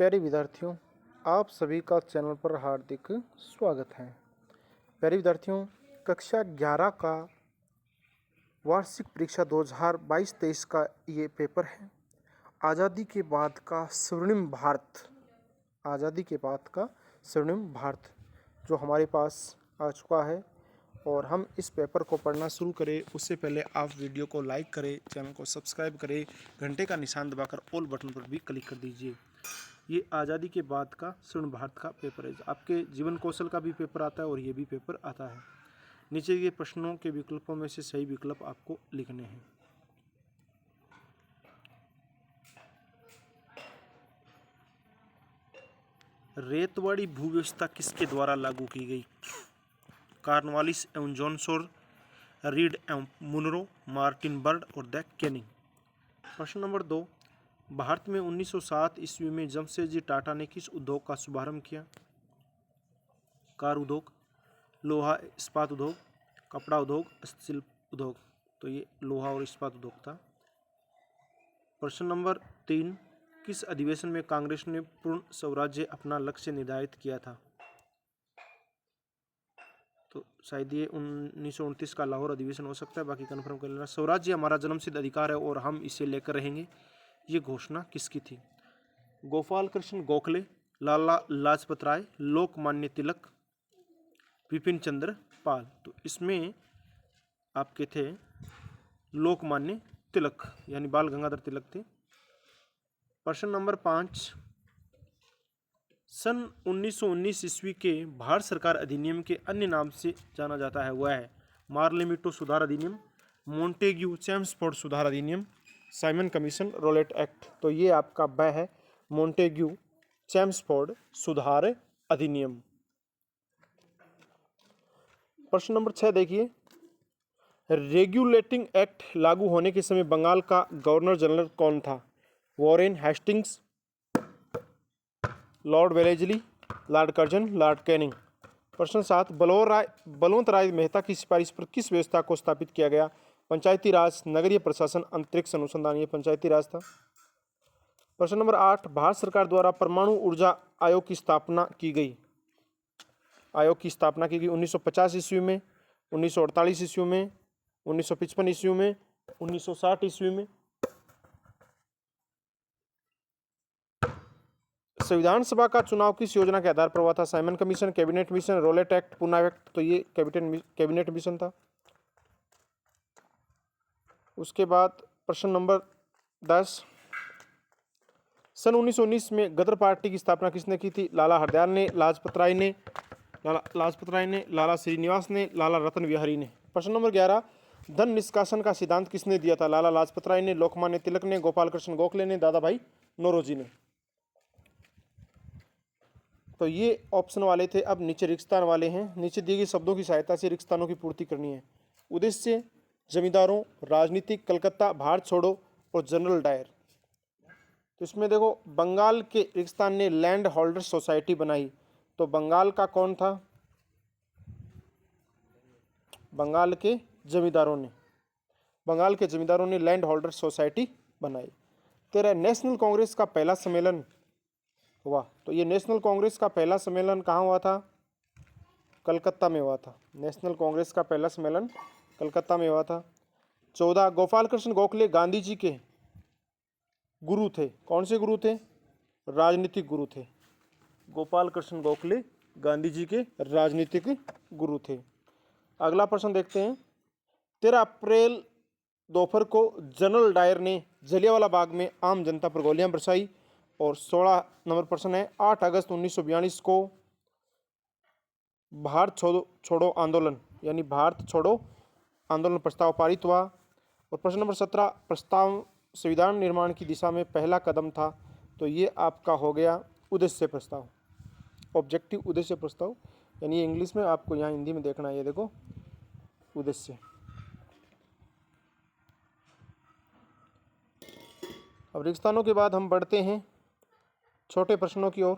प्यारे विद्यार्थियों, आप सभी का चैनल पर हार्दिक स्वागत है। प्यारे विद्यार्थियों, कक्षा 11 का वार्षिक परीक्षा 2022-23 का ये पेपर है। आज़ादी के बाद का स्वर्णिम भारत, आज़ादी के बाद का स्वर्णिम भारत जो हमारे पास आ चुका है। और हम इस पेपर को पढ़ना शुरू करें उससे पहले आप वीडियो को लाइक करें, चैनल को सब्सक्राइब करें, घंटे का निशान दबाकर ऑल बटन पर भी क्लिक कर दीजिए। ये आज़ादी के बाद का स्वर्ण भारत का पेपर है। आपके जीवन कौशल का भी पेपर आता है और ये भी पेपर आता है। नीचे के प्रश्नों के विकल्पों में से सही विकल्प आपको लिखने हैं। रेतवाड़ी भूव्यवस्था किसके द्वारा लागू की गई? कॉर्नवालिस एवं जॉनसोर, रीड एवं मुनरो, मार्टिन बर्ड और द कैनिंग। प्रश्न नंबर 2, भारत में 1907 ईस्वी में जमशेदजी टाटा ने किस उद्योग का शुभारंभ किया? कार उद्योग, लोहा इस्पात उद्योग, कपड़ा उद्योग, हस्तशिल्प उद्योग। तो ये लोहा और इस्पात उद्योग था। प्रश्न नंबर 3, किस अधिवेशन में कांग्रेस ने पूर्ण स्वराज्य अपना लक्ष्य निर्धारित किया था? तो शायद ये 1929 का लाहौर अधिवेशन हो सकता है, बाकी कन्फर्म कर लेना। स्वराज्य हमारा जन्मसिद्ध अधिकार है और हम इसे लेकर रहेंगे, ये घोषणा किसकी थी? गोपाल कृष्ण गोखले, लाला लाजपत राय, लोकमान्य तिलक, विपिन चंद्र पाल। तो इसमें आपके थे लोकमान्य तिलक, यानी बाल गंगाधर तिलक थे। प्रश्न नंबर 5, सन 1919 ईस्वी के भारत सरकार अधिनियम के अन्य नाम से जाना जाता है वह है मार्लेमिटो सुधार अधिनियम, मोंटेग्यू चैम्सफोर्ड सुधार अधिनियम, साइमन कमीशन, रोलेट एक्ट। तो ये आपका वह है मोंटेग्यू चैम्सफोर्ड सुधार अधिनियम। प्रश्न नंबर 6 देखिए, रेगुलेटिंग एक्ट लागू होने के समय बंगाल का गवर्नर जनरल कौन था? Warren Hastings, Lord Wellesley, Lord Curzon, Lord Canning. प्रश्न 7, बलवंत राय मेहता की सिफारिश पर किस व्यवस्था को स्थापित किया गया? पंचायती राज, नगरीय प्रशासन, अंतरिक्ष अनुसंधान। ये पंचायती राज था। प्रश्न नंबर 8, भारत सरकार द्वारा परमाणु ऊर्जा आयोग की स्थापना की गई। आयोग की स्थापना की गई 1950 ईस्वी में, 1948 ईस्वी में, 1955 ईस्वी में, 1960 ईस्वी में। संविधान सभा का चुनाव किस योजना के आधार पर हुआ था? Simon Commission, cabinet mission, Rowlatt Act, Poona Act. तो ये कैबिनेट मिशन था। उसके बाद प्रश्न नंबर 10, सन 1919 में गदर पार्टी की स्थापना किसने की थी? लाला हरदयाल ने, लाजपत राय ने, लाला श्रीनिवास ने, लाला रतन बिहारी ने। प्रश्न नंबर 11, धन निष्कासन का सिद्धांत किसने दिया था? लाला लाजपत राय ने, लोकमान्य तिलक ने, गोपाल कृष्ण गोखले ने, दादा भाई नौरोजी ने। तो ये ऑप्शन वाले थे। अब नीचे रिक्त स्थान वाले हैं। नीचे दिए गए शब्दों की सहायता से रिक्त स्थानों की पूर्ति करनी है। उद्देश्य, जमींदारों, राजनीतिक, कलकत्ता, भारत छोड़ो और जनरल डायर। तो इसमें देखो, बंगाल के रिक्त स्थान ने लैंड होल्डर सोसाइटी बनाई। तो बंगाल का कौन था? बंगाल के जमींदारों ने लैंड होल्डर सोसाइटी बनाई। तेरा नेशनल कांग्रेस का पहला सम्मेलन हुआ। तो ये नेशनल कांग्रेस का पहला सम्मेलन कहाँ हुआ था? कलकत्ता में हुआ था। नेशनल कांग्रेस का पहला सम्मेलन कलकत्ता में हुआ था। 14, गोपाल कृष्ण गोखले गांधी जी के गुरु थे। कौन से गुरु थे? राजनीतिक गुरु थे। गोपाल कृष्ण गोखले गांधी जी के राजनीतिक गुरु थे। अगला प्रश्न देखते हैं। 13 अप्रैल दोपहर को जनरल डायर ने जलियांवाला बाग में आम जनता पर गोलियां बरसाई। और 16 नंबर प्रश्न है, 8 अगस्त 1942 को भारत छोड़ो आंदोलन, यानी भारत छोड़ो आंदोलन प्रस्ताव पारित हुआ। और प्रश्न नंबर 17, प्रस्ताव संविधान निर्माण की दिशा में पहला कदम था। तो ये आपका हो गया उद्देश्य प्रस्ताव, ऑब्जेक्टिव उद्देश्य प्रस्ताव, यानी इंग्लिश में, आपको यहाँ हिंदी में देखना है। ये देखो, उद्देश्य। अब रिक्त स्थानों के बाद हम बढ़ते हैं छोटे प्रश्नों की ओर।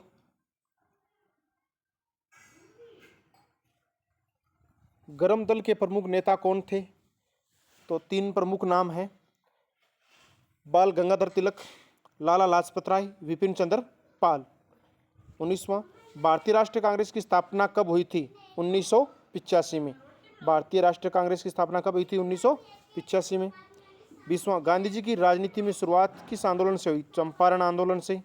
गरम दल के प्रमुख नेता कौन थे? तो 3 प्रमुख नाम हैं, बाल गंगाधर तिलक, लाला लाजपत राय, विपिन चंद्र पाल। 19वां, भारतीय राष्ट्रीय कांग्रेस की स्थापना कब हुई थी? 1985 में। भारतीय राष्ट्रीय कांग्रेस की स्थापना कब हुई थी? 1985 में। 20वां, गांधी जी की राजनीति में शुरुआत किस आंदोलन से हुई? चंपारण आंदोलन से,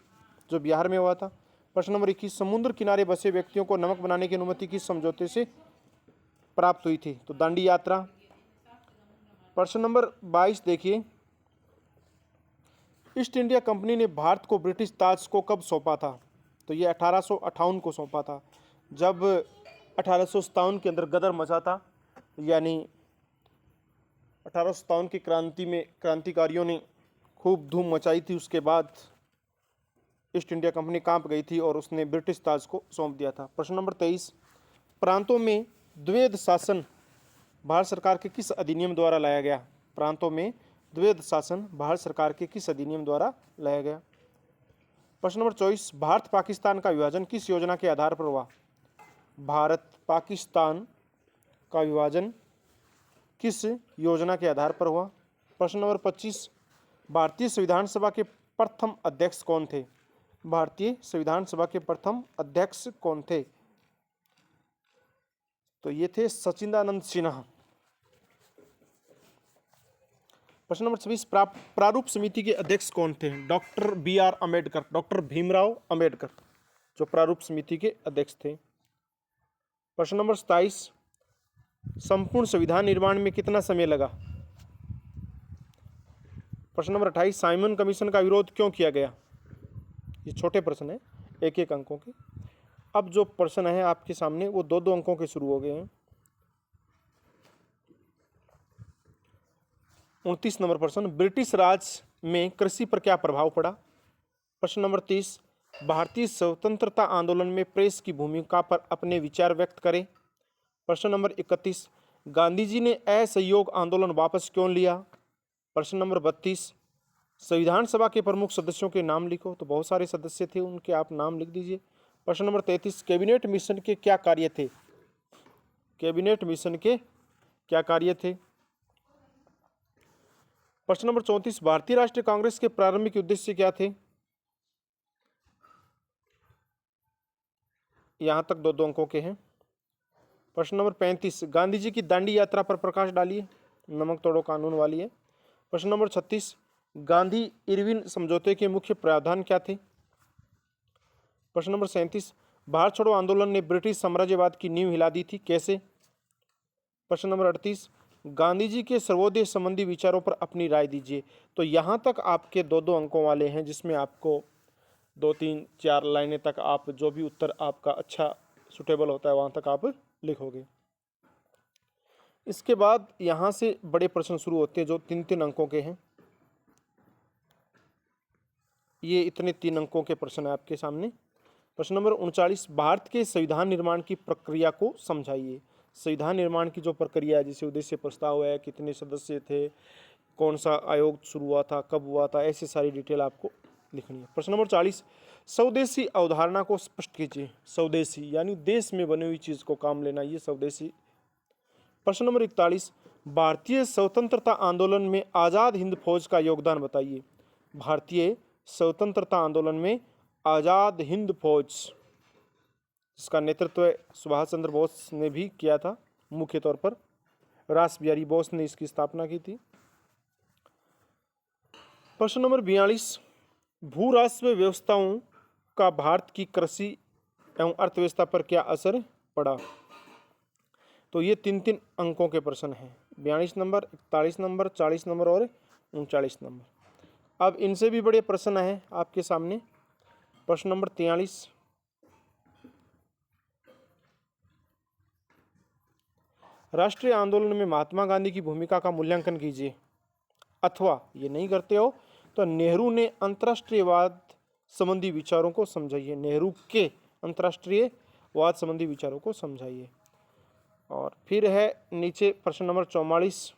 जो बिहार में हुआ था। प्रश्न नंबर 21, समुद्र किनारे बसे व्यक्तियों को नमक बनाने की अनुमति किस समझौते से प्राप्त हुई थी? तो दांडी यात्रा। प्रश्न नंबर 22 देखिए, ईस्ट इंडिया कंपनी ने भारत को ब्रिटिश ताज को कब सौंपा था? तो ये 1858 को सौंपा था, जब 1857 के अंदर गदर मचा था, यानी 1857 की क्रांति में क्रांतिकारियों ने खूब धूम मचाई थी। उसके बाद ईस्ट इंडिया कंपनी कांप गई थी और उसने ब्रिटिश ताज को सौंप दिया था। प्रश्न नंबर 23, प्रांतों में द्वैध शासन भारत सरकार के किस अधिनियम द्वारा लाया गया? प्रांतों में द्वैध शासन भारत सरकार के किस अधिनियम द्वारा लाया गया? प्रश्न नंबर 24, भारत पाकिस्तान का विभाजन किस योजना के आधार पर हुआ? भारत पाकिस्तान का विभाजन किस योजना के आधार पर हुआ? प्रश्न नंबर 25, भारतीय संविधान सभा के प्रथम अध्यक्ष कौन थे? भारतीय संविधान सभा के प्रथम अध्यक्ष कौन थे? तो ये थे सच्चिदानंद सिन्हा। प्रश्न नंबर 26, प्रारूप समिति के अध्यक्ष कौन थे? Doctor BR Ambedkar, doctor Bhimrao Ambedkar जो प्रारूप समिति के अध्यक्ष थे। प्रश्न नंबर 27, संपूर्ण संविधान निर्माण में कितना समय लगा? प्रश्न नंबर 28, साइमन कमीशन का विरोध क्यों किया गया? ये छोटे प्रश्न है, एक एक अंकों के। अब जो प्रश्न है आपके सामने वो दो दो अंकों के शुरू हो गए हैं। 29 नंबर प्रश्न, ब्रिटिश राज में कृषि पर क्या प्रभाव पड़ा? प्रश्न नंबर 30, भारतीय स्वतंत्रता आंदोलन में प्रेस की भूमिका पर अपने विचार व्यक्त करें। प्रश्न नंबर 31, गांधी जी ने असहयोग आंदोलन वापस क्यों लिया? प्रश्न नंबर 32, संविधान सभा के प्रमुख सदस्यों के नाम लिखो। तो बहुत सारे सदस्य थे, उनके आप नाम लिख दीजिए। प्रश्न नंबर 33, कैबिनेट मिशन के क्या कार्य थे? कैबिनेट मिशन के क्या कार्य थे? प्रश्न नंबर 34, भारतीय राष्ट्रीय कांग्रेस के प्रारंभिक उद्देश्य क्या थे? यहां तक दो दो अंकों के हैं। प्रश्न नंबर 35, गांधी जी की दांडी यात्रा पर प्रकाश डालिए, नमक तोड़ो कानून वाली है। प्रश्न नंबर 36, गांधी इरविन समझौते के मुख्य प्रावधान क्या थे? प्रश्न नंबर 37, भारत छोड़ो आंदोलन ने ब्रिटिश साम्राज्यवाद की नींव हिला दी थी, कैसे? प्रश्न नंबर 38, गांधी जी के सर्वोदय संबंधी विचारों पर अपनी राय दीजिए। तो यहाँ तक आपके दो दो अंकों वाले हैं, जिसमें आपको 2, 3, 4 लाइनें तक आप जो भी उत्तर आपका अच्छा सुटेबल होता है वहाँ तक आप लिखोगे। इसके बाद यहाँ से बड़े प्रश्न शुरू होते हैं जो 3-3 अंकों के हैं। ये इतने 3 अंकों के प्रश्न है आपके सामने। प्रश्न नंबर 39, भारत के संविधान निर्माण की प्रक्रिया को समझाइए। संविधान निर्माण की जो प्रक्रिया है, जैसे उद्देश्य प्रस्ताव है, कितने सदस्य थे, कौन सा आयोग शुरू हुआ था, कब हुआ था, ऐसी सारी डिटेल आपको लिखनी है। प्रश्न नंबर 40, स्वदेशी अवधारणा को स्पष्ट कीजिए। स्वदेशी यानी देश में बनी हुई चीज को काम लेना, ये स्वदेशी। प्रश्न नंबर 41, भारतीय स्वतंत्रता आंदोलन में आजाद हिंद फौज का योगदान बताइए। भारतीय स्वतंत्रता आंदोलन में आजाद हिंद फौज, जिसका नेतृत्व सुभाष चंद्र बोस ने भी किया था, मुख्य तौर पर रास बिहारी बोस ने इसकी स्थापना की थी। प्रश्न नंबर 42, भू राजस्व व्यवस्थाओं का भारत की कृषि एवं अर्थव्यवस्था पर क्या असर पड़ा? तो ये 3-3 अंकों के प्रश्न हैं। 42 नंबर, 41 नंबर, 40 नंबर और 39 नंबर। अब इनसे भी बड़े प्रश्न हैं आपके सामने। प्रश्न नंबर 43, राष्ट्रीय आंदोलन में महात्मा गांधी की भूमिका का मूल्यांकन कीजिए, अथवा ये नहीं करते हो तो नेहरू ने अंतर्राष्ट्रीयवाद संबंधी विचारों को समझाइए। नेहरू के अंतर्राष्ट्रीयवाद संबंधी विचारों को समझाइए। और फिर है नीचे प्रश्न नंबर 44,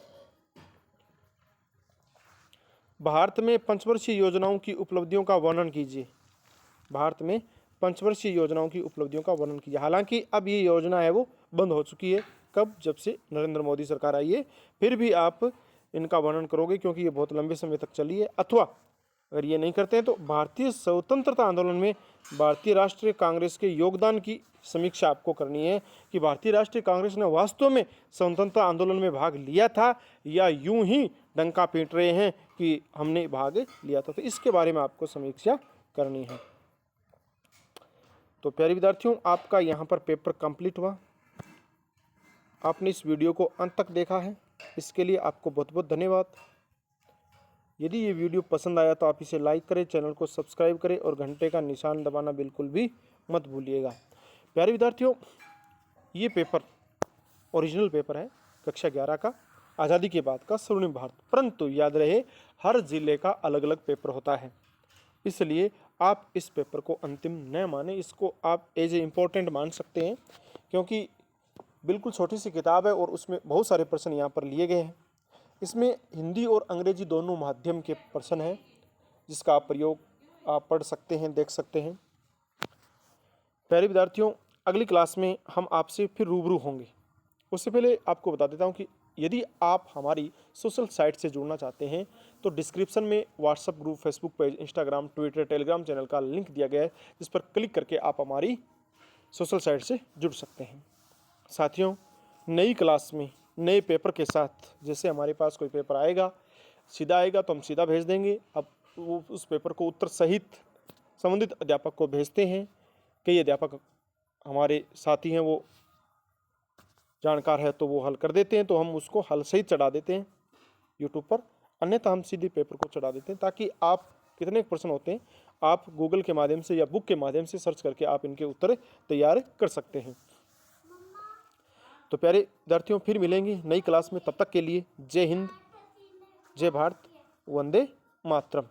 भारत में पंचवर्षीय योजनाओं की उपलब्धियों का वर्णन कीजिए। भारत में पंचवर्षीय योजनाओं की उपलब्धियों का वर्णन कीजिए। हालांकि अब ये योजना है वो बंद हो चुकी है, कब? जब से नरेंद्र मोदी सरकार आई है। फिर भी आप इनका वर्णन करोगे क्योंकि ये बहुत लंबे समय तक चली है। अथवा अगर ये नहीं करते हैं तो भारतीय स्वतंत्रता आंदोलन में भारतीय राष्ट्रीय कांग्रेस के योगदान की समीक्षा आपको करनी है कि भारतीय राष्ट्रीय कांग्रेस ने वास्तव में स्वतंत्रता आंदोलन में भाग लिया था या यूं ही डंका पीट रहे हैं कि हमने भाग लिया था। तो इसके बारे में आपको समीक्षा करनी है। तो प्यारे विद्यार्थियों, आपका यहाँ पर पेपर कंप्लीट हुआ। आपने इस वीडियो को अंत तक देखा है, इसके लिए आपको बहुत बहुत धन्यवाद। यदि ये वीडियो पसंद आया तो आप इसे लाइक करें, चैनल को सब्सक्राइब करें और घंटे का निशान दबाना बिल्कुल भी मत भूलिएगा। प्यारे विद्यार्थियों, ये पेपर ओरिजिनल पेपर है कक्षा 11 का, आज़ादी के बाद का स्वर्णिम भारत। परंतु याद रहे, हर जिले का अलग अलग पेपर होता है, इसलिए आप इस पेपर को अंतिम न माने, इसको आप एज ए इम्पोर्टेंट मान सकते हैं, क्योंकि बिल्कुल छोटी सी किताब है और उसमें बहुत सारे प्रश्न यहाँ पर लिए गए हैं। इसमें हिंदी और अंग्रेजी दोनों माध्यम के प्रश्न हैं, जिसका आप प्रयोग आप पढ़ सकते हैं, देख सकते हैं। प्यारे विद्यार्थियों, अगली क्लास में हम आपसे फिर रूबरू होंगे। उससे पहले आपको बता देता हूँ कि यदि आप हमारी सोशल साइट से जुड़ना चाहते हैं तो डिस्क्रिप्शन में WhatsApp group, Facebook page, Instagram, Twitter, Telegram channel का लिंक दिया गया है, जिस पर क्लिक करके आप हमारी सोशल साइट से जुड़ सकते हैं। साथियों, नई क्लास में नए पेपर के साथ, जैसे हमारे पास कोई पेपर आएगा, सीधा आएगा तो हम सीधा भेज देंगे। अब वो उस पेपर को उत्तर सहित संबंधित अध्यापक को भेजते हैं। कई अध्यापक हमारे साथी हैं, वो जानकार है तो वो हल कर देते हैं, तो हम उसको हल सहित चढ़ा देते हैं यूट्यूब पर। अन्यथा हम सीधे पेपर को चढ़ा देते हैं, ताकि आप कितने प्रश्न होते हैं आप गूगल के माध्यम से या बुक के माध्यम से सर्च करके आप इनके उत्तर तैयार कर सकते हैं। तो प्यारे विद्यार्थियों, फिर मिलेंगे नई क्लास में। तब तक के लिए जय हिंद, जय भारत, वंदे मातरम।